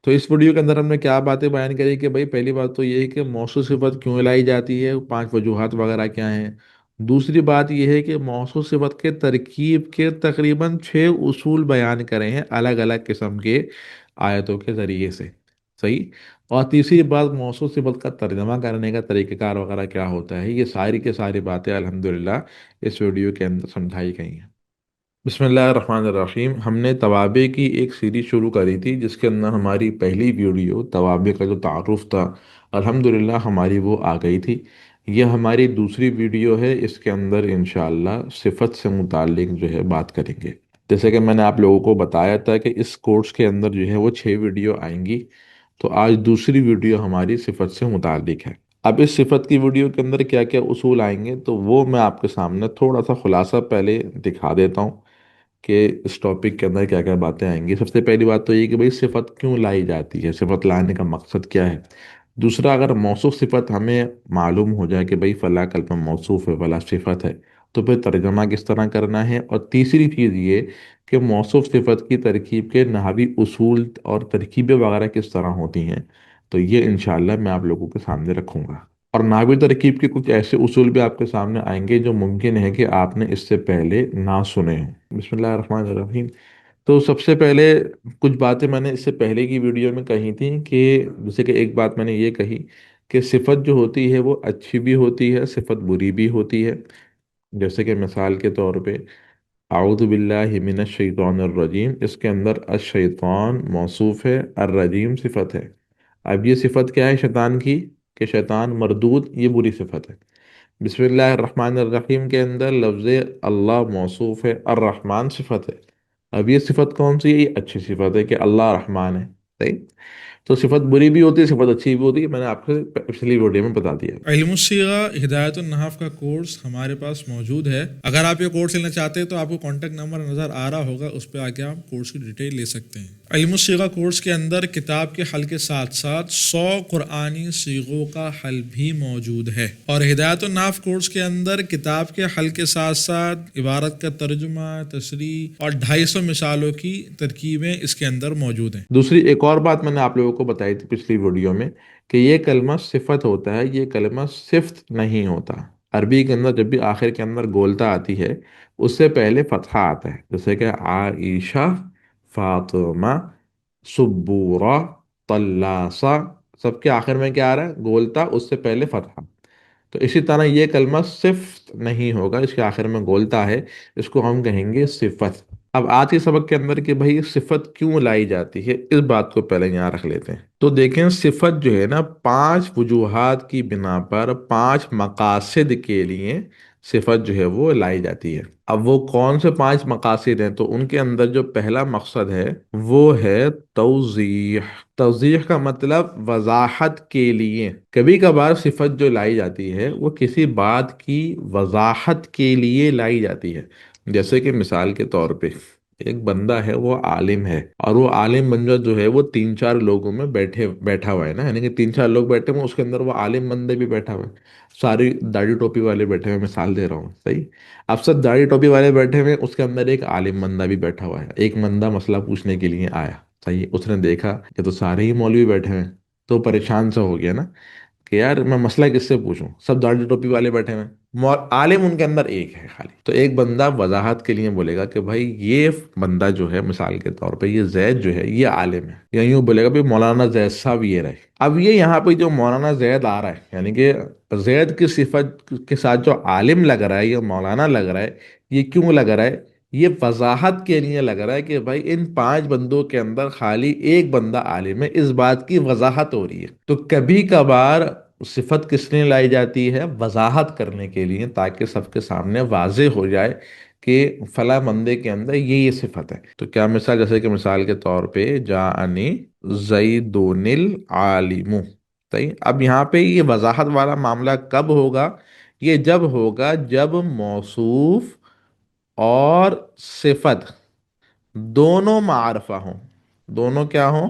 تو اس ویڈیو کے اندر ہم نے کیا باتیں بیان کری کہ بھائی پہلی بات تو یہ ہے کہ موصوف صفت کیوں لائی جاتی ہے، 5 وجوہات وغیرہ کیا ہیں۔ دوسری بات یہ ہے کہ موصوف صفت کے ترکیب کے تقریباً 6 اصول بیان کرے ہیں الگ الگ قسم کے آیتوں کے ذریعے سے، صحیح۔ اور تیسری بات موصوف صفت کا ترجمہ کرنے کا طریقہ کار وغیرہ کیا ہوتا ہے، یہ ساری کی ساری باتیں الحمدللہ اس ویڈیو کے اندر سمجھائی گئی ہیں۔ بسم اللہ الرحمن الرحیم۔ ہم نے توابع کی ایک سیریز شروع کری تھی جس کے اندر ہماری پہلی ویڈیو توابع کا جو تعارف تھا الحمدللہ ہماری وہ آ گئی تھی۔ یہ ہماری دوسری ویڈیو ہے، اس کے اندر انشاءاللہ صفت سے متعلق جو ہے بات کریں گے۔ جیسے کہ میں نے آپ لوگوں کو بتایا تھا کہ اس کورس کے اندر جو ہے وہ 6 ویڈیو آئیں گی، تو آج دوسری ویڈیو ہماری صفت سے متعلق ہے۔ اب اس صفت کی ویڈیو کے اندر کیا کیا اصول آئیں گے تو وہ میں آپ کے سامنے تھوڑا سا خلاصہ پہلے دکھا دیتا ہوں کہ اس ٹاپک کے اندر کیا کیا باتیں آئیں گی۔ سب سے پہلی بات تو یہ کہ بھئی صفت کیوں لائی جاتی ہے، صفت لانے کا مقصد کیا ہے۔ دوسرا، اگر موصوف صفت ہمیں معلوم ہو جائے کہ بھئی فلاں کلمہ موصوف ہے، فلاں صفت ہے، تو پھر ترجمہ کس طرح کرنا ہے۔ اور تیسری چیز یہ کہ موصوف صفت کی ترکیب کے نحوی اصول اور ترکیبیں وغیرہ کس طرح ہوتی ہیں، تو یہ انشاءاللہ میں آپ لوگوں کے سامنے رکھوں گا۔ اور نحوی ترکیب کے کچھ ایسے اصول بھی آپ کے سامنے آئیں گے جو ممکن ہے کہ آپ نے اس سے پہلے نہ سنے ہوں۔ بسم اللہ الرحمن الرحیم۔ تو سب سے پہلے کچھ باتیں میں نے اس سے پہلے کی ویڈیو میں کہی تھیں کہ جیسے کہ ایک بات میں نے یہ کہی کہ صفت جو ہوتی ہے وہ اچھی بھی ہوتی ہے، صفت بری بھی ہوتی ہے۔ جیسے کہ مثال کے طور پہ اعوذ باللہ من الشیطان الرجیم، اس کے اندر الشیطان موصوف ہے، الرجیم صفت ہے۔ اب یہ صفت کیا ہے شیطان کی، کہ شیطان مردود، یہ بری صفت ہے۔ بسم اللہ الرحمن الرحیم کے اندر لفظ اللہ موصوف ہے، الرحمن صفت ہے۔ اب یہ صفت کون سی ہے، یہ اچھی صفت ہے کہ اللہ رحمان ہے، صحیح۔ تو صفت بری بھی ہوتی ہے، صفت اچھی بھی ہوتی ہے، میں نے آپ سے پچھلی ویڈیو میں بتا دیا۔ علم الصیغہ ہدایت النحو کا کورس ہمارے پاس موجود ہے۔ اگر آپ یہ کورس لینا چاہتے ہیں تو آپ کو کانٹیکٹ نمبر نظر آ رہا ہوگا، اس پہ آ کے آپ کورس کی ڈیٹیل لے سکتے ہیں۔ علم الصیغہ کورس کے اندر کتاب کے حل کے ساتھ ساتھ 100 قرآنی صیغوں کا حل بھی موجود ہے، اور ہدایت النحو کورس کے اندر کتاب کے حل کے ساتھ ساتھ عبارت کا ترجمہ، تصریح اور 250 مثالوں کی ترکیبیں اس کے اندر موجود ہیں۔ دوسری ایک اور بات میں نے آپ لوگوں کو بتائی تھی پچھلی ویڈیو میں کہ یہ کلمہ صفت ہوتا ہے، یہ کلمہ صفت نہیں ہوتا۔ عربی کے اندر جب بھی آخر کے اندر گولتا آتی ہے اس سے پہلے فتحہ آتا ہے، جیسے کہ عائشہ، فاطمہ، سبورہ، طلاسہ، سب کے آخر میں کیا آ رہا ہے، گولتا، اس سے پہلے فتحہ۔ تو اسی طرح یہ کلمہ صفت نہیں ہوگا، اس کے آخر میں گولتا ہے، اس کو ہم کہیں گے صفت۔ اب آج کے سبق کے اندر کہ بھئی صفت کیوں لائی جاتی ہے، اس بات کو پہلے یہاں رکھ لیتے ہیں۔ تو دیکھیں صفت جو ہے نا 5 وجوہات کی بنا پر 5 مقاصد کے لیے صفت جو ہے وہ لائی جاتی ہے۔ اب وہ کون سے 5 مقاصد ہیں، تو ان کے اندر جو پہلا مقصد ہے وہ ہے توضیح۔ توضیح کا مطلب وضاحت کے لیے۔ کبھی کبھار صفت جو لائی جاتی ہے وہ کسی بات کی وضاحت کے لیے لائی جاتی ہے۔ جیسے کہ مثال کے طور پہ ایک بندہ ہے وہ عالم ہے، اور وہ عالم بندہ جو ہے وہ 3 4 لوگوں میں بیٹھا ہوا ہے نا، یعنی کہ 3 4 لوگ بیٹھے ہوئے، اس کے اندر وہ عالم بندے بھی بیٹھا ہوا ہے، ساری داڑھی ٹوپی والے بیٹھے ہوئے، مثال دے رہا ہوں، صحیح۔ اب سب داڑھی ٹوپی والے بیٹھے ہوئے، اس کے اندر ایک عالم بندہ بھی بیٹھا ہوا ہے، ایک بندہ مسئلہ پوچھنے کے لیے آیا، صحیح۔ اس نے دیکھا کہ تو سارے ہی مولوی بیٹھے ہوئے ہیں، تو پریشان سا ہو گیا نا کہ یار میں مسئلہ کس سے پوچھوں، سب داڑھی ٹوپی والے بیٹھے ہوئے ہیں، عالم ان کے اندر ایک ہے خالی۔ تو ایک بندہ وضاحت کے لیے بولے گا کہ بھائی یہ بندہ جو ہے مثال کے طور پہ یہ زید جو ہے یہ عالم ہے، یا یوں بولے گا بھائی مولانا زید صاحب یہ رہے۔ اب یہ یہاں پہ جو مولانا زید آ رہا ہے، یعنی کہ زید کی صفت کے ساتھ جو عالم لگ رہا ہے یا مولانا لگ رہا ہے، یہ کیوں لگ رہا ہے، یہ وضاحت کے لیے لگ رہا ہے کہ بھائی ان 5 بندوں کے اندر خالی ایک بندہ عالم ہے، اس بات کی وضاحت ہو رہی ہے۔ تو کبھی کبھار صفت کس لیے لائی جاتی ہے، وضاحت کرنے کے لیے، تاکہ سب کے سامنے واضح ہو جائے کہ فلاں بندے کے اندر یہ صفت ہے۔ تو کیا مثال، جیسے کہ مثال کے طور پہ جاءنی زیدون العالم، صحیح۔ اب یہاں پہ یہ وضاحت والا معاملہ کب ہوگا، یہ جب ہوگا جب موصوف اور صفت دونوں معرفہ ہوں، دونوں کیا ہوں،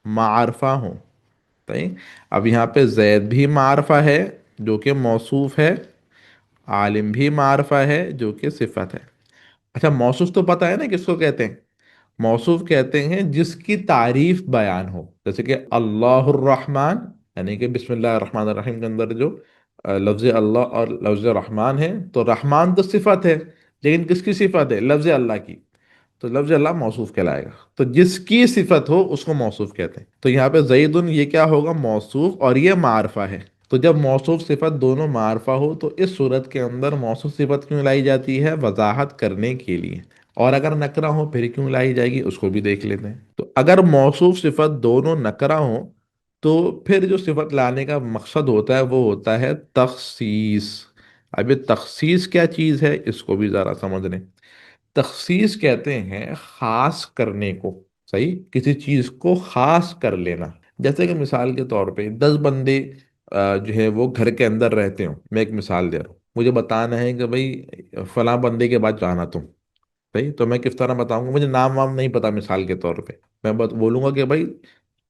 معرفہ ہوں، صحیح۔ اب یہاں پہ زید بھی معرفہ ہے جو کہ موصوف ہے، عالم بھی معرفہ ہے جو کہ صفت ہے۔ اچھا موصوف تو پتہ ہے نا کس کو کہتے ہیں، موصوف کہتے ہیں جس کی تعریف بیان ہو، جیسے کہ اللہ الرحمن، یعنی کہ بسم اللہ الرحمن الرحیم کے اندر جو لفظ اللہ اور لفظ رحمان ہے، تو رحمان تو صفت ہے، لیکن کس کی صفت ہے؟ لفظ اللہ کی، تو لفظ اللہ موصوف کہلائے گا، تو جس کی صفت ہو اس کو موصوف کہتے ہیں۔ تو یہاں پہ زیدن یہ کیا ہوگا؟ موصوف، اور یہ معرفہ ہے۔ تو جب موصوف صفت دونوں معرفہ ہو تو اس صورت کے اندر موصوف صفت کیوں لائی جاتی ہے؟ وضاحت کرنے کے لیے۔ اور اگر نکرہ ہو پھر کیوں لائی جائے گی، اس کو بھی دیکھ لیتے ہیں۔ تو اگر موصوف صفت دونوں نکرہ ہوں تو پھر جو صفت لانے کا مقصد ہوتا ہے وہ ہوتا ہے تخصیص۔ اب یہ تخصیص کیا چیز ہے اس کو بھی ذرا سمجھ لیں۔ تخصیص کہتے ہیں خاص کرنے کو، صحیح، کسی چیز کو خاص کر لینا۔ جیسے کہ مثال کے طور پہ 10 بندے جو ہے وہ گھر کے اندر رہتے ہوں، میں ایک مثال دے رہا ہوں، مجھے بتانا ہے کہ بھائی فلاں بندے کے بعد جانا تم، صحیح، تو میں کس طرح بتاؤں گا؟ مجھے نام وام نہیں پتا، مثال کے طور پہ میں بولوں گا کہ بھائی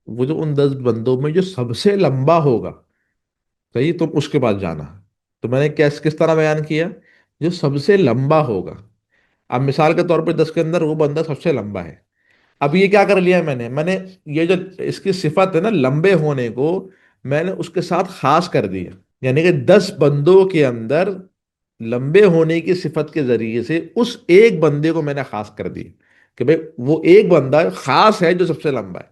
وہ جو ان 10 بندوں میں جو سب سے لمبا ہوگا، صحیح، تم اس کے پاس جانا۔ تو میں نے کس طرح بیان کیا؟ جو سب سے لمبا ہوگا۔ اب مثال کے طور پہ 10 کے اندر وہ بندہ سب سے لمبا ہے۔ اب یہ کیا کر لیا میں نے یہ جو اس کی صفت ہے نا لمبے ہونے کو، میں نے اس کے ساتھ خاص کر دیا، یعنی کہ 10 بندوں کے اندر لمبے ہونے کی صفت کے ذریعے سے اس ایک بندے کو میں نے خاص کر دیا کہ بھئی وہ ایک بندہ خاص ہے جو سب سے لمبا ہے،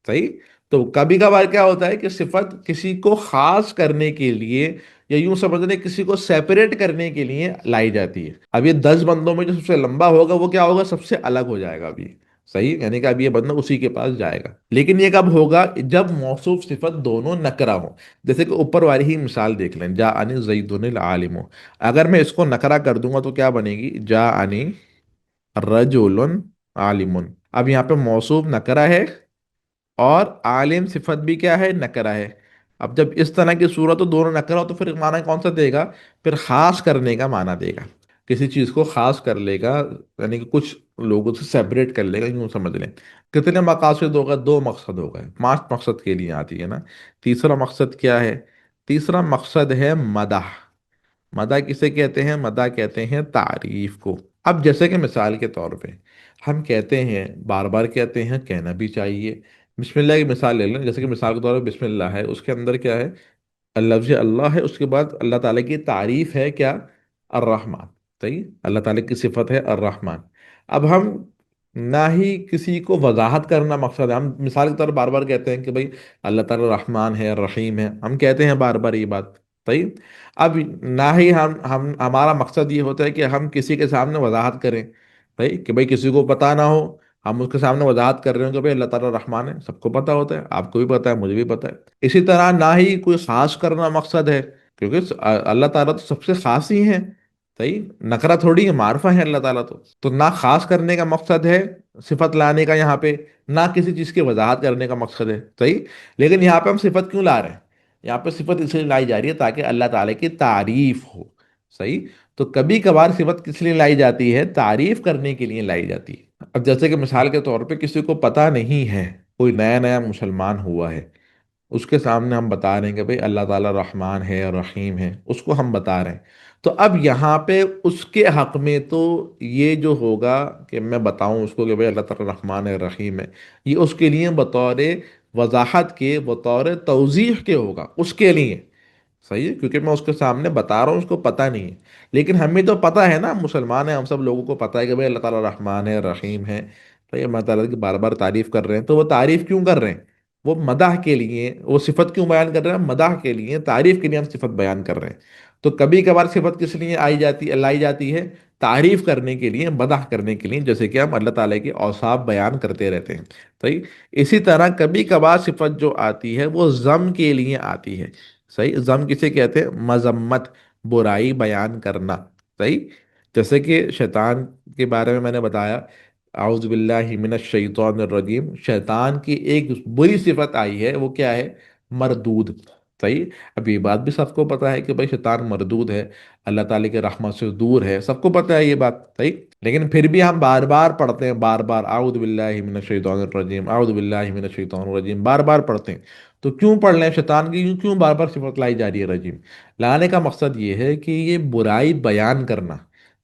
صحیح۔ تو کبھی کبھار کیا ہوتا ہے کہ صفت کسی کو خاص کرنے کے لیے، یا یوں سمجھ لیں کسی کو سیپریٹ کرنے کے لیے لائی جاتی ہے۔ اب یہ 10 بندوں میں جو سب سے لمبا ہوگا وہ کیا ہوگا؟ سب سے الگ ہو جائے گا ابھی، صحیح، یعنی کہ اب یہ بندہ اسی کے پاس جائے گا۔ لیکن یہ کب ہوگا؟ جب موصوف صفت دونوں نکرہ ہوں۔ جیسے کہ اوپر والی ہی مثال دیکھ لیں، جا انی زیدن العالم، اگر میں اس کو نکرہ کر دوں گا تو کیا بنے گی؟ جا انی رجل عالم۔ اب یہاں پہ موصوف نکرہ ہے اور عالم صفت بھی کیا ہے؟ نکرہ ہے۔ اب جب اس طرح کی صورت ہو دونوں نکرہ ہو تو پھر معنی کون سا دے گا؟ پھر خاص کرنے کا معنی دے گا، کسی چیز کو خاص کر لے گا، یعنی کہ کچھ لوگوں سے سیپریٹ کر لے گا، یوں سمجھ لیں۔ کتنے مقاصد ہوگا؟ 2 مقصد ہو گئے، 5 مقصد کے لیے آتی ہے نا۔ تیسرا مقصد کیا ہے؟ تیسرا مقصد ہے مدح۔ مدح کسے کہتے ہیں؟ مدح کہتے ہیں تعریف کو۔ اب جیسے کہ مثال کے طور پہ ہم کہتے ہیں، بار بار کہتے ہیں، کہنا بھی چاہیے، بسم اللہ کی مثال لے لیں، جیسے کہ مثال کے طور پہ بسم اللہ ہے، اس کے اندر کیا ہے؟ لفظ اللہ ہے، اس کے بعد اللہ تعالیٰ کی تعریف ہے کیا؟ الرحمن، صحیح، اللہ تعالیٰ کی صفت ہے الرحمن۔ اب ہم نہ ہی کسی کو وضاحت کرنا مقصد ہے، ہم مثال کے طور پر بار بار کہتے ہیں کہ بھائی اللہ تعالیٰ رحمان ہے، رحیم ہے، ہم کہتے ہیں بار بار یہ بات، صحیح۔ اب نہ ہی ہمارا مقصد یہ ہوتا ہے کہ ہم کسی کے سامنے وضاحت کریں، بھائی کہ بھائی کسی کو پتا نہ ہو، ہم اس کے سامنے وضاحت کر رہے ہوں کہ بھائی اللہ تعالیٰ رحمان ہے، سب کو پتا ہوتا ہے، آپ کو بھی پتا ہے، مجھے بھی پتا ہے۔ اسی طرح نہ ہی کوئی خاص کرنا مقصد ہے، کیونکہ اللہ تعالیٰ تو سب سے خاص ہی ہیں، صحیح، نکرہ تھوڑی ہے، معرفہ ہے اللہ تعالیٰ تو نہ خاص کرنے کا مقصد ہے صفت لانے کا یہاں پہ، نہ کسی چیز کی وضاحت کرنے کا مقصد ہے، صحیح۔ لیکن یہاں پہ ہم صفت کیوں لا رہے ہیں؟ یہاں پہ صفت اس لیے لائی جا رہی ہے تاکہ اللہ تعالیٰ کی تعریف ہو، صحیح۔ تو کبھی کبھار صفت کس لیے لائی جاتی ہے؟ تعریف کرنے کے لیے لائی جاتی ہے۔ اب جیسے کہ مثال کے طور پہ کسی کو پتا نہیں ہے، کوئی نیا نیا مسلمان ہوا ہے، اس کے سامنے ہم بتا رہے ہیں کہ بھئی اللہ تعالیٰ رحمان ہے اور رحیم ہے، اس کو ہم بتا رہے ہیں۔ تو اب یہاں پہ اس کے حق میں تو یہ جو ہوگا کہ میں بتاؤں اس کو کہ بھئی اللہ تعالیٰ رحمان ہے رحیم ہے، یہ اس کے لیے بطور وضاحت کے، بطور توضیح کے ہوگا اس کے لیے، صحیح ہے، کیونکہ میں اس کے سامنے بتا رہا ہوں، اس کو پتہ نہیں ہے۔ لیکن ہمیں تو پتہ ہے نا، ہم مسلمان ہیں، ہم سب لوگوں کو پتہ ہے کہ بھئی اللہ تعالیٰ رحمان ہے رحیم ہے، تو یہ اللہ تعالیٰ کی بار بار تعریف کر رہے ہیں، تو وہ تعریف کیوں کر رہے ہیں؟ وہ مدح کے لیے، وہ صفت کیوں بیان کر رہے ہیں؟ مدح کے لیے، تعریف کے لیے ہم صفت بیان کر رہے ہیں۔ تو کبھی کبھار صفت کس لیے لائی جاتی ہے؟ تعریف کرنے کے لیے، مدح کرنے کے لیے، جیسے کہ ہم اللہ تعالیٰ کے اوصاف بیان کرتے رہتے ہیں، صحیح۔ اسی طرح کبھی کبھار صفت جو آتی ہے وہ ذم کے لیے آتی ہے، صحیح۔ ذم کسے کہتے ہیں؟ مذمت، برائی بیان کرنا، صحیح۔ جیسے کہ شیطان کے بارے میں نے بتایا، اعوذ باللہ من الشیطان الرجیم، شیطان کی ایک بری صفت آئی ہے، وہ کیا ہے؟ مردود، صحیح۔ اب یہ بات بھی سب کو پتا ہے کہ بھائی شیطان مردود ہے، اللہ تعالیٰ کے رحمت سے دور ہے، سب کو پتا ہے یہ بات، صحیح۔ لیکن پھر بھی ہم بار بار پڑھتے ہیں، بار بار اعوذ باللہ من الشیطان الرجیم، اعوذ باللہ من الشیطان الرجیم، بار بار پڑھتے ہیں۔ تو کیوں پڑھ لیں؟ شیطان کی کیوں بار بار صفت لائی جا رہی ہے رجیم؟ لانے کا مقصد یہ ہے کہ یہ برائی بیان کرنا،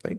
right?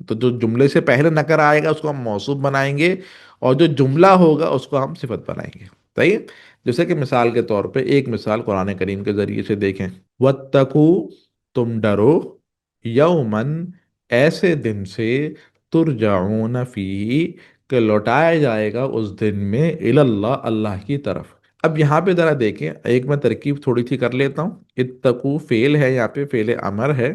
تو جو جملے سے پہلے نکرہ آئے گا اس کو ہم موصوف بنائیں گے، اور جو جملہ ہوگا اس کو ہم صفت بنائیں گے. صحیح. جیسے کہ مثال کے طور پہ ایک مثال قرآن کریم کے ذریعے سے دیکھیں. وَاتَّقُوا، تم ڈرو، یومن، ایسے دن سے، ترجعون فیہ، کہ لوٹایا جائے گا اس دن میں، اللہ، اللہ کی طرف. اب یہاں پہ ذرا دیکھیں، ایک میں ترکیب تھوڑی سی کر لیتا ہوں. اتقو فعل ہے، یہاں پہ فعل امر ہے،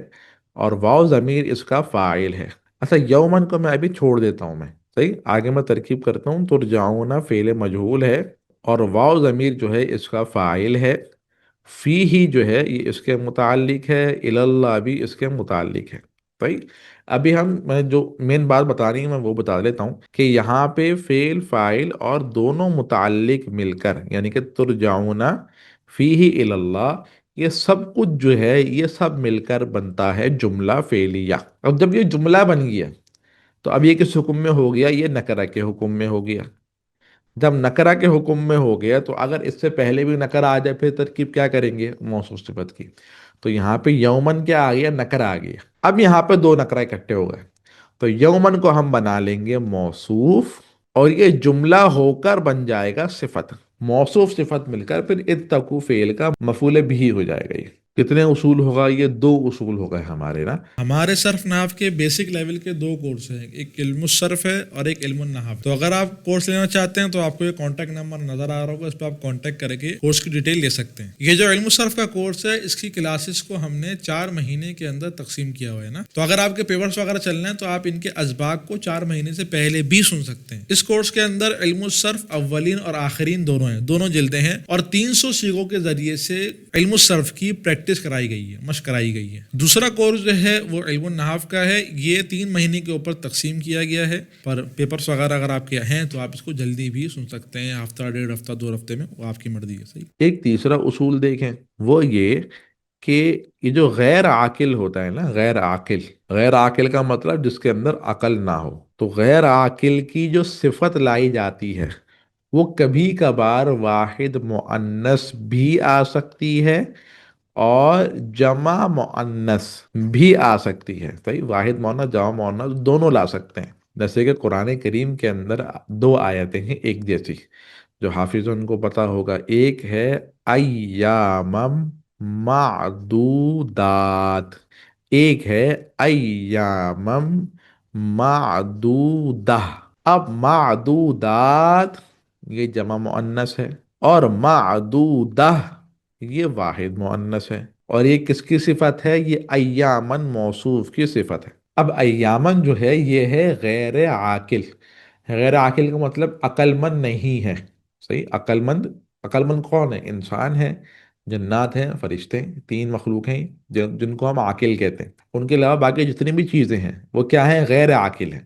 اور واو ضمیر اس کا فاعل ہے. اچھا، یومن کو میں ابھی چھوڑ دیتا ہوں میں. صحیح. آگے میں ترکیب کرتا ہوں. ترجعون فعل مجہول ہے، اور واو ضمیر جو ہے اس کا فاعل ہے. فی ہی جو ہے یہ اس کے متعلق ہے، اللہ بھی اس کے متعلق ہے. صحیح. ابھی میں جو مین بات بتانی ہے میں وہ بتا دیتا ہوں کہ یہاں پہ فعل، فاعل اور دونوں متعلق مل کر، یعنی کہ ترجعون فی ہی اللہ، یہ سب کچھ جو ہے یہ سب مل کر بنتا ہے جملہ فعلیہ. اب جب یہ جملہ بن گیا تو اب یہ کس حکم میں ہو گیا؟ یہ نکرہ کے حکم میں ہو گیا. جب نکرہ کے حکم میں ہو گیا تو اگر اس سے پہلے بھی نکرہ آ جائے پھر ترکیب کیا کریں گے؟ موصوف صفت کی. تو یہاں پہ یومن کیا آ گیا؟ نکرہ آ گیا. اب یہاں پہ دو نکرہ اکٹھے ہو گئے، تو یومن کو ہم بنا لیں گے موصوف، اور یہ جملہ ہو کر بن جائے گا صفت. موصوف صفت مل کر پھر اتقو فعل کا مفعول بھی ہو جائے گا. یہ کتنے اصول ہوگا؟ یہ دو اصول ہو گئے ہمارے نا. ہمارے صرف نحو کے بیسک لیول کے دو کورس ہیں، ایک علم الصرف ہے اور ایک علم النحو. تو اگر آپ کورس لینا چاہتے ہیں تو آپ کو یہ کانٹیکٹ نمبر نظر آ رہا ہوگا، اس پہ آپ کانٹیکٹ کر کے کورس کی ڈیٹیل لے سکتے ہیں. یہ جو علم الصرف کا کورس ہے اس کی کلاسز کو ہم نے 4 مہینے کے اندر تقسیم کیا ہوا ہے نا. تو اگر آپ کے پیپرز وغیرہ چل رہے ہیں تو آپ ان کے اسباق کو 4 مہینے سے پہلے بھی سن سکتے ہیں. اس کورس کے اندر علم الصرف اولین اور آخرین دونوں ہیں، دونوں جلدیں ہیں، اور 300 سیغوں کے ذریعے سے علم الصرف کی پریکٹس کرائی گئی ہے، مشق کرائی گئی ہے. دوسرا کورس جو ہے وہ علم النحو کا ہے، یہ 3 مہینے کے اوپر تقسیم کیا گیا ہے، پر پیپرز وغیرہ اگر آپ کے ہیں تو آپ اس کو جلدی بھی سن سکتے ہیں، ہفتہ، 1.5 ہفتہ، 2 ہفتے میں، وہ آپ کی مرضی ہے. صحیح. ایک تیسرا اصول دیکھیں، وہ یہ کہ یہ جو غیر عاقل ہوتا ہے نا، غیر عاقل، غیر عاقل کا مطلب جس کے اندر عقل نہ ہو، تو غیر عاقل کی جو صفت لائی جاتی ہے وہ کبھی کبھار واحد مؤنث بھی آ سکتی ہے اور جمع مؤنث بھی آ سکتی ہے. صحیح. واحد مؤنث، جمع مؤنث دونوں لا سکتے ہیں. جیسے کہ قرآن کریم کے اندر 2 آیتیں ہیں ایک جیسی، جو حافظوں کو پتا ہوگا. ایک ہے ایامم معدودات، ایک ہے ایامم معدودہ. اب معدودات یہ جمع مؤنث ہے، اور معدودہ یہ واحد مؤنث ہے. اور یہ کس کی صفت ہے؟ یہ ایامن موصوف کی صفت ہے. اب ایامن جو ہے یہ ہے غیر عاقل. غیر عاقل کا مطلب عقل مند نہیں ہے. صحیح. عقل مند، عقل مند کون ہے؟ انسان ہے، جنات ہیں، فرشتے ہیں، 3 مخلوق ہیں جن کو ہم عاقل کہتے ہیں. ان کے علاوہ باقی جتنی بھی چیزیں ہیں وہ کیا ہیں؟ غیر عاقل ہیں.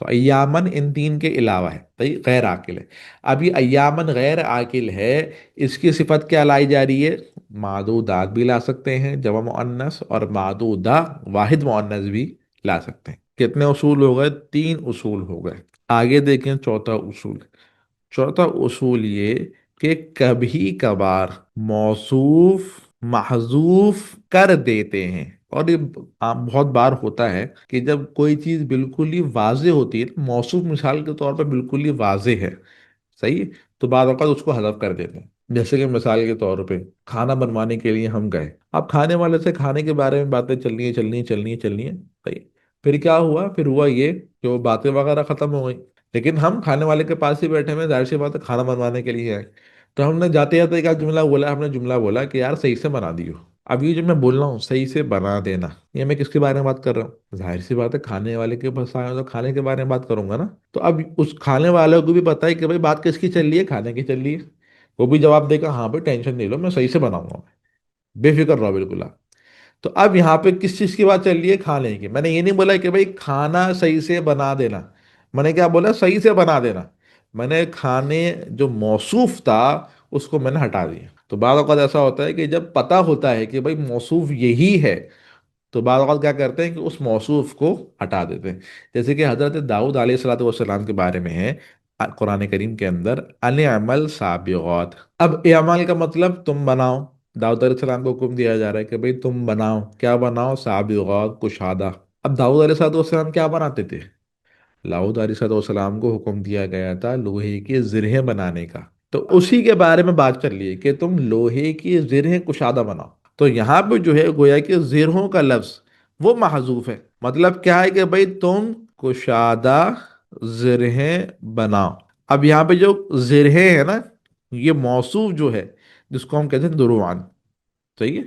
تو ایامن ان 3 کے علاوہ ہے، صحیح، غیر عاقل ہے. اب یہ ایامن غیر عاقل ہے، اس کی صفت کیا لائی جا رہی ہے؟ معدودات بھی لا سکتے ہیں جمع مؤنث، اور معدودہ واحد مؤنث بھی لا سکتے ہیں. کتنے اصول ہو گئے؟ 3 اصول ہو گئے. آگے دیکھیں چوتھا اصول. چوتھا اصول یہ کہ کبھی کبھار موصوف محذوف کر دیتے ہیں. اور یہ بہت بار ہوتا ہے کہ جب کوئی چیز بالکل ہی واضح ہوتی ہے، موصوف مثال کے طور پر بالکل ہی واضح ہے، صحیح، تو بعض اوقات اس کو حذف کر دیتے ہیں. جیسے کہ مثال کے طور پہ کھانا بنوانے کے لیے ہم گئے، اب کھانے والے سے کھانے کے بارے میں باتیں چلنی ہے، چلنی ہے، چلنی ہے، چلنی ہے، صحیح. پھر کیا ہوا؟ پھر ہوا یہ کہ وہ باتیں وغیرہ ختم ہو گئی، لیکن ہم کھانے والے کے پاس ہی بیٹھے ہوئے ہیں، ظاہر سی بات ہے کھانا بنوانے کے لیے آئے. تو ہم نے جاتے جاتے ایک جملہ بولا، ہم نے جملہ بولا کہ یار صحیح سے بنا دیو. اب یہ جو میں بول رہا ہوں صحیح سے بنا دینا، یہ میں کس کے بارے میں بات کر رہا ہوں؟ ظاہر سی بات ہے کھانے والے کے پاس آیا ہوں تو کھانے کے بارے میں بات کروں گا نا. تو اب اس کھانے والے کو بھی پتا ہے کہ بھائی بات کس کی چل رہی ہے؟ کھانے کی چل رہی ہے. وہ بھی جواب دے گا ہاں بھائی ٹینشن نہیں لو، میں صحیح سے بناؤں گا، بے فکر رہو بالکل آپ. تو اب یہاں پہ کس چیز کی بات چل رہی ہے؟ کھانے کی. میں نے یہ نہیں بولا کہ بھائی کھانا صحیح سے بنا دینا، میں نے کیا بولا؟ صحیح سے بنا دینا. میں نے کھانے جو موصوف تھا اس کو میں نے ہٹا دیا. تو بعض اوقات ایسا ہوتا ہے کہ جب پتا ہوتا ہے کہ بھائی موصوف یہی ہے تو بعض اوقات کیا کرتے ہیں کہ اس موصوف کو ہٹا دیتے ہیں. جیسے کہ حضرت داؤد علیہ الصلوۃ والسلام کے بارے میں ہے قرآن کریم کے اندر، ان عمل سابغات. اب اعمال کا مطلب تم بناؤ. داؤد علیہ السلام کو حکم دیا جا رہا ہے کہ بھئی تم بناؤ. کیا بناؤ؟ سابغات، کشادہ. اب داؤد علیہ السلام کیا بناتے تھے؟ داؤد علیہ السلام کو حکم دیا گیا تھا لوہے کی زرہیں بنانے کا، تو اسی کے بارے میں بات چل رہی ہے کہ تم لوہے کی زرہیں کشادہ بناؤ. تو یہاں پہ جو ہے گویا کہ زرہوں کا لفظ وہ محذوف ہے. مطلب کیا ہے کہ بھائی تم کشادہ زرہیں بناؤ. اب یہاں پہ جو زرہیں ہے نا، یہ موصوف جو ہے جس کو ہم کہتے ہیں دروان، صحیح ہے،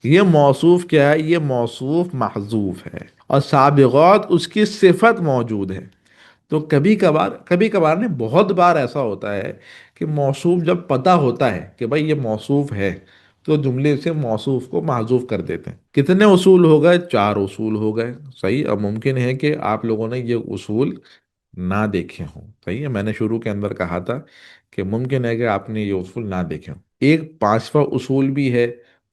یہ موصوف کیا ہے؟ یہ موصوف محذوف ہے، اور سابقات اس کی صفت موجود ہے. تو کبھی کبھار نہیں، بہت بار ایسا ہوتا ہے کہ موصوف جب پتہ ہوتا ہے کہ بھائی یہ موصوف ہے، تو جملے سے موصوف کو محذوف کر دیتے ہیں. کتنے اصول ہو گئے؟ 4 اصول ہو گئے. صحیح. اب ممکن ہے کہ آپ لوگوں نے یہ اصول نہ دیکھے ہوں. صحیح ہے، میں نے شروع کے اندر کہا تھا کہ ممکن ہے کہ آپ نے یہ اصول نہ دیکھے ہوں. ایک 5واں اصول بھی ہے.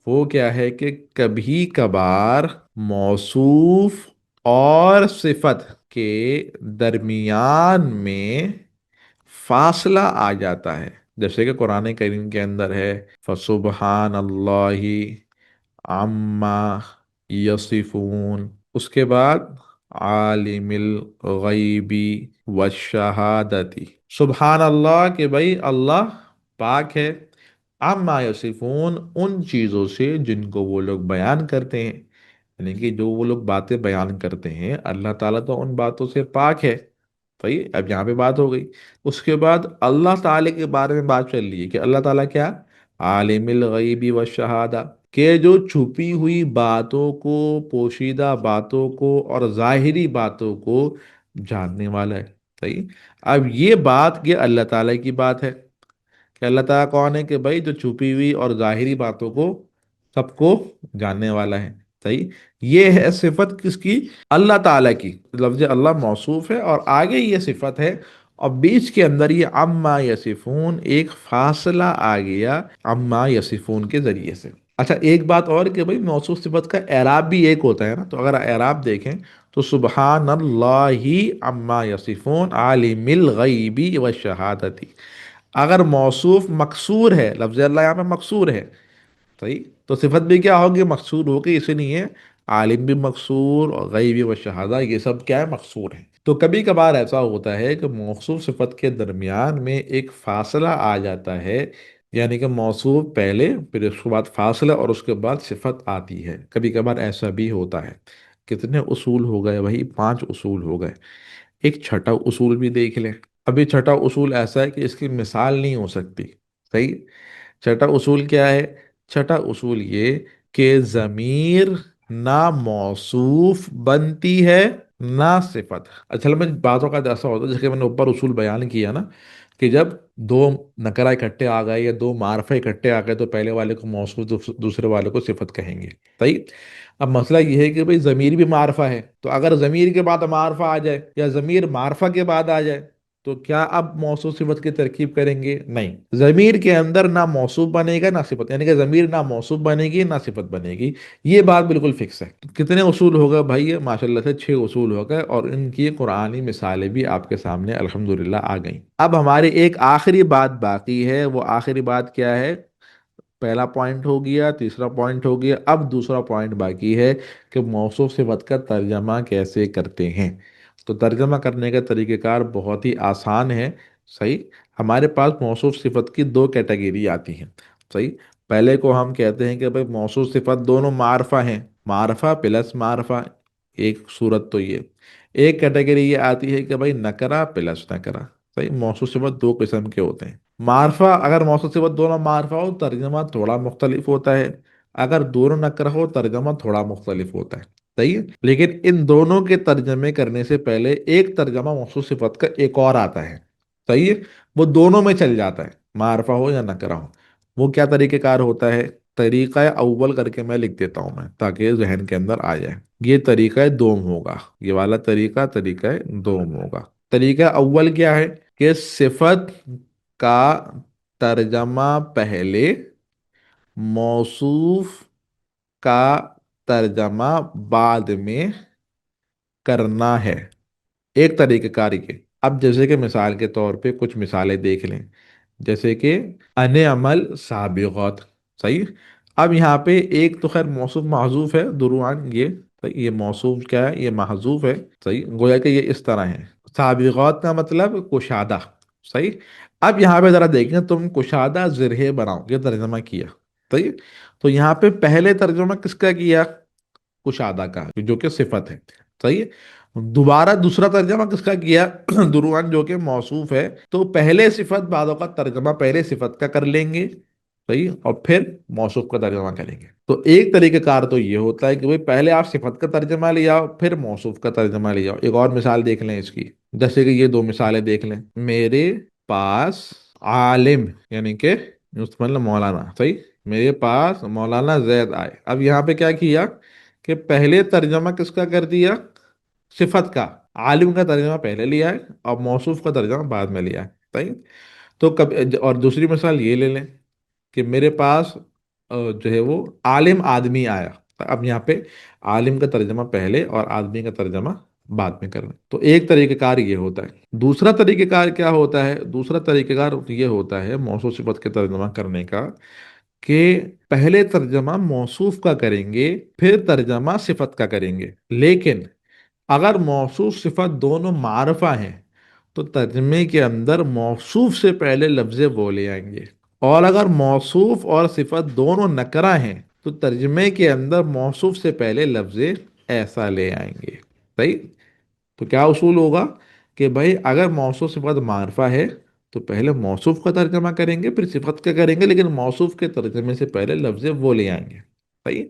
وہ کیا ہے کہ کبھی کبھار موصوف اور صفت کے درمیان میں فاصلہ آ جاتا ہے. جیسے کہ قرآن کریم کے اندر ہے فسبحان اللہ عما یصفون، اس کے بعد عالم الغیبی والشہادتی. سبحان اللہ کہ بھائی اللہ پاک ہے، عما یصفون ان چیزوں سے جن کو وہ لوگ بیان کرتے ہیں. یعنی کہ جو وہ لوگ باتیں بیان کرتے ہیں، اللہ تعالیٰ تو ان باتوں سے پاک ہے. صحیح. اب یہاں پہ بات ہو گئی. اس کے بعد اللہ تعالیٰ کے بارے میں بات چل رہی ہے کہ اللہ تعالیٰ کیا؟ عالم الغیبی والشہادہ، کہ جو چھپی ہوئی باتوں کو، پوشیدہ باتوں کو اور ظاہری باتوں کو جاننے والا ہے. صحیح. اب یہ بات یہ اللہ تعالیٰ کی بات ہے کہ اللہ تعالیٰ کون ہے؟ کہ بھائی جو چھپی ہوئی اور ظاہری باتوں کو سب کو جاننے والا ہے. صحیح. یہ ہے صفت کس کی؟ اللہ تعالیٰ کی. لفظ اللہ موصوف ہے اور آگے یہ صفت ہے، اور بیچ کے اندر یہ عما یصفون ایک فاصلہ آ گیا عما یصفون کے ذریعے سے. اچھا ایک بات اور کہ بھائی موصوف صفت کا اعراب بھی ایک ہوتا ہے نا. تو اگر اعراب دیکھیں تو سبحان اللہ عما یصفون عالم الغیبی والشہادتی. اگر موصوف مکسور ہے، لفظ اللہ یہاں پہ مکسور ہے، صحیح، تو صفت بھی کیا ہوگی؟ مکسور ہوگی. اسی لیے عالم بھی مکسور اور غیبی و شہادہ یہ سب کیا ہے؟ مکسور ہے. تو کبھی کبھار ایسا ہوتا ہے کہ موصوف صفت کے درمیان میں ایک فاصلہ آ جاتا ہے، یعنی کہ موصوف پہلے پھر اس کے بعد فاصلہ اور اس کے بعد صفت آتی ہے. کبھی کبھار ایسا بھی ہوتا ہے. کتنے اصول ہو گئے؟ وہی 5 اصول ہو گئے. ایک چھٹا اصول بھی دیکھ لیں. ابھی چھٹا اصول ایسا ہے کہ اس کی مثال نہیں ہو سکتی. صحیح. چھٹا اصول کیا ہے؟ چھٹا اصول یہ کہ ضمیر نہ موصوف بنتی ہے نہ صفت. اصل میں بعض اوقات ایسا ہوتا ہے جیسے کہ میں نے اوپر اصول بیان کیا نا، کہ جب 2 نکرہ اکٹھے آ گئے یا 2 معرفہ اکٹھے آ گئے تو پہلے والے کو موصوف دوسرے والے کو صفت کہیں گے. صحیح. اب مسئلہ یہ ہے کہ بھئی ضمیر بھی معرفہ ہے، تو اگر ضمیر کے بعد معرفہ آ جائے یا ضمیر معرفہ کے بعد آ جائے تو کیا اب موصوف صفت کی ترکیب کریں گے؟ نہیں. ضمیر کے اندر نہ موصوف بنے گا نہ صفت، یعنی کہ ضمیر نہ موصوف بنے گی نہ صفت بنے گی. یہ بات بالکل فکس ہے. تو کتنے اصول ہو گئے بھائی؟ یہ ماشاءاللہ سے 6 اصول ہو گئے، اور ان کی قرآنی مثالیں بھی آپ کے سامنے الحمدللہ آ گئیں. اب ہماری ایک آخری بات باقی ہے. وہ آخری بات کیا ہے؟ پہلا پوائنٹ ہو گیا، تیسرا پوائنٹ ہو گیا، اب دوسرا پوائنٹ باقی ہے کہ موصوف صفت کا ترجمہ کیسے کرتے ہیں. تو ترجمہ کرنے کا طریقہ کار بہت ہی آسان ہے. صحیح. ہمارے پاس موصوف صفت کی 2 کیٹیگری آتی ہیں. صحیح. پہلے کو ہم کہتے ہیں کہ بھائی موصوف صفت دونوں معرفہ ہیں، معرفہ پلس معرفہ. ایک صورت تو یہ. ایک کیٹیگری یہ آتی ہے کہ بھائی نکرہ پلس نکرہ. صحیح. موصوف صفت 2 قسم کے ہوتے ہیں. معرفہ اگر موصوف صفت دونوں معرفہ ہو ترجمہ تھوڑا مختلف ہوتا ہے، اگر دونوں نکرہ ہو ترجمہ تھوڑا مختلف ہوتا ہے. صحیح ہے. لیکن ان دونوں کے ترجمے کرنے سے پہلے ایک ترجمہ موصوف صفت کا ایک اور آتا ہے. صحیح ہے. وہ دونوں میں چل جاتا ہے، معرفہ ہو یا نکرہ ہو. وہ کیا طریقہ کار ہوتا ہے؟ طریقہ اول کر کے میں لکھ دیتا ہوں میں تاکہ ذہن کے اندر آ جائے. یہ طریقہ دوم ہوگا. یہ والا طریقہ دوم ہوگا. طریقہ اول کیا ہے؟ کہ صفت کا ترجمہ پہلے، موصوف کا ترجمہ بعد میں کرنا ہے. ایک طریقہ کاری کے. اب جیسے کہ مثال کے طور پہ کچھ مثالیں دیکھ لیں، جیسے کہ ان عمل سابقات. صحیح. اب یہاں پہ ایک تو خیر موصوف محذوف ہے دروان یہ، تو یہ موصوف کیا ہے؟ یہ محذوف ہے، صحیح، گویا کہ یہ اس طرح ہے، سابغات کا مطلب کشادہ، صحیح۔ اب یہاں پہ ذرا دیکھیں، تم کشادہ زرہ بناؤ، یہ ترجمہ کیا، صحیح۔ تو یہاں پہ پہلے ترجمہ کس کا کیا؟ کشادہ کا، جو کہ صفت ہے، صحیح۔ دوبارہ دوسرا ترجمہ کس کا کیا؟ دروان، جو کہ موصوف ہے، تو پہلے صفت بعدوں کا ترجمہ پہلے صفت کا کر لیں گے، صحیح، اور پھر موصوف کا ترجمہ کریں گے۔ تو ایک طریقہ کار تو یہ ہوتا ہے کہ بھئی پہلے آپ صفت کا ترجمہ لے آؤ، پھر موصوف کا ترجمہ لے آؤ۔ ایک اور مثال دیکھ لیں اس کی، جیسے کہ یہ دو مثالیں دیکھ لیں، میرے پاس عالم، یعنی کہ مطلب مولانا، صحیح، میرے پاس مولانا زید آئے۔ اب یہاں پہ کیا کیا کہ پہلے ترجمہ کس کا کر دیا؟ صفت کا، عالم کا ترجمہ پہلے لیا ہے اور موصوف کا ترجمہ بعد میں لیا ہے، صحیح۔ تو اور دوسری مثال یہ لے لیں کہ میرے پاس جو ہے وہ عالم آدمی آیا۔ اب یہاں پہ عالم کا ترجمہ پہلے اور آدمی کا ترجمہ بعد میں کرنا۔ تو ایک طریقہ کار یہ ہوتا ہے۔ دوسرا طریقہ کار کیا ہوتا ہے؟ دوسرا طریقہ کار یہ ہوتا ہے موصوف صفت کے ترجمہ کرنے کا کہ پہلے ترجمہ موصوف کا کریں گے، پھر ترجمہ صفت کا کریں گے، لیکن اگر موصوف صفت دونوں معرفہ ہیں تو ترجمے کے اندر موصوف سے پہلے لفظ وہ لے آئیں گے، اور اگر موصوف اور صفت دونوں نکرہ ہیں تو ترجمے کے اندر موصوف سے پہلے لفظ ایسا لے آئیں گے، صحیح۔ تو کیا اصول ہوگا کہ بھائی اگر موصوف صفت معرفہ ہے تو پہلے موصوف کا ترجمہ کریں گے، پھر صفت کا کریں گے، لیکن موصوف کے ترجمے سے پہلے لفظ وہ لے آئیں گے، صحیح۔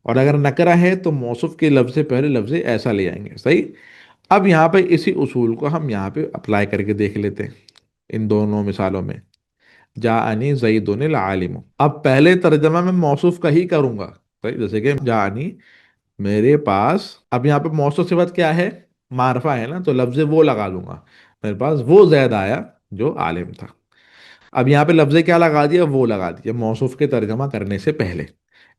اور اگر نکرہ ہے تو موصوف کے لفظ سے پہلے لفظ ایسا لے آئیں گے، صحیح۔ اب یہاں پہ اسی اصول کو ہم یہاں پہ اپلائی کر کے دیکھ لیتے ہیں ان دونوں مثالوں میں۔ جاءنی زید العالم، اب پہلے ترجمہ میں موصوف کا ہی کروں گا، صحیح، جیسے کہ جاءنی، میرے پاس، اب یہاں پہ موصوف صفت کیا ہے؟ معرفہ ہے نا، تو لفظ وہ لگا لوں گا، میرے پاس وہ زید آیا جو عالم تھا۔ اب یہاں پہ لفظ کیا لگا دیا؟ وہ لگا دیا موصوف کے ترجمہ کرنے سے پہلے۔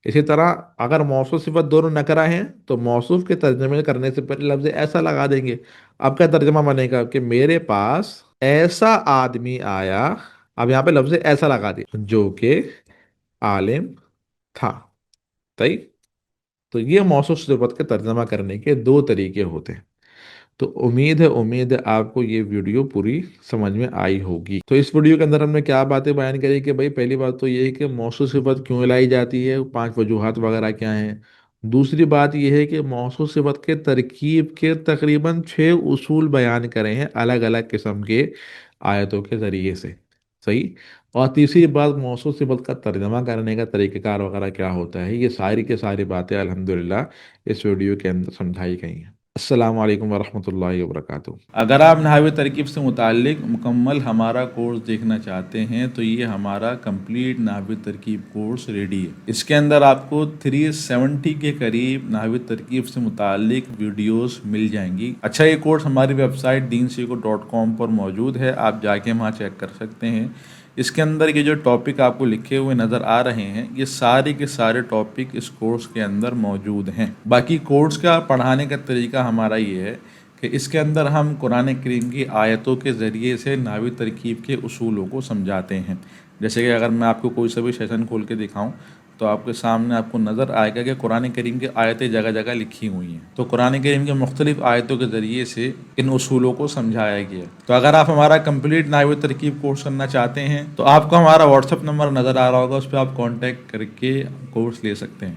اسی طرح اگر موصوف صفت دونوں نکرہ ہیں تو موصوف کے ترجمے کرنے سے پہلے لفظ ایسا لگا دیں گے۔ اب کیا ترجمہ بنے گا کہ میرے پاس ایسا آدمی آیا، اب یہاں پہ لفظ ایسا لگا دیا جو کہ عالم تھا، صحیح۔ تو یہ موصوف صفت کے ترجمہ کرنے کے دو طریقے ہوتے ہیں۔ تو امید ہے آپ کو یہ ویڈیو پوری سمجھ میں آئی ہوگی۔ تو اس ویڈیو کے اندر ہم نے کیا باتیں بیان کری کہ بھائی پہلی بات تو یہ ہے کہ موصوف صفت کیوں لائی جاتی ہے، 5 وجوہات وغیرہ کیا ہیں۔ دوسری بات یہ ہے کہ موصوف صفت کے ترکیب کے تقریباً 6 اصول بیان کرے ہیں الگ الگ قسم کے آیتوں کے ذریعے سے، صحیح۔ اور تیسری بات موصوف صفت کا ترجمہ کرنے کا طریقہ کار وغیرہ کیا ہوتا ہے۔ یہ ساری کی ساری باتیں الحمدللہ اس ویڈیو کے اندر سمجھائی گئی ہیں۔ السلام علیکم ورحمۃ اللہ وبرکاتہ۔ اگر آپ نحوی ترکیب سے متعلق مکمل ہمارا کورس دیکھنا چاہتے ہیں تو یہ ہمارا کمپلیٹ نحوی ترکیب کورس ریڈی ہے۔ اس کے اندر آپ کو 370 کے قریب نحوی ترکیب سے متعلق ویڈیوز مل جائیں گی۔ اچھا، یہ کورس ہماری ویب سائٹ deensiko.com پر موجود ہے، آپ جا کے وہاں چیک کر سکتے ہیں۔ اس کے اندر یہ جو ٹاپک آپ کو لکھے ہوئے نظر آ رہے ہیں، یہ سارے کے سارے ٹاپک اس کورس کے اندر موجود ہیں۔ باقی کورس کا پڑھانے کا طریقہ ہمارا یہ ہے کہ اس کے اندر ہم قرآن کریم کی آیتوں کے ذریعے سے نحوی ترکیب کے اصولوں کو سمجھاتے ہیں۔ جیسے کہ اگر میں آپ کو کوئی سا بھی سیشن کھول کے دکھاؤں تو آپ کے سامنے آپ کو نظر آئے گا کہ قرآن کریم کی آیتیں جگہ جگہ لکھی ہوئی ہیں۔ تو قرآن کریم کے مختلف آیتوں کے ذریعے سے ان اصولوں کو سمجھایا گیا ہے۔ تو اگر آپ ہمارا کمپلیٹ نحوی ترکیب کورس کرنا چاہتے ہیں تو آپ کو ہمارا واٹس ایپ نمبر نظر آ رہا ہوگا، اس پہ آپ کانٹیکٹ کر کے کورس لے سکتے ہیں۔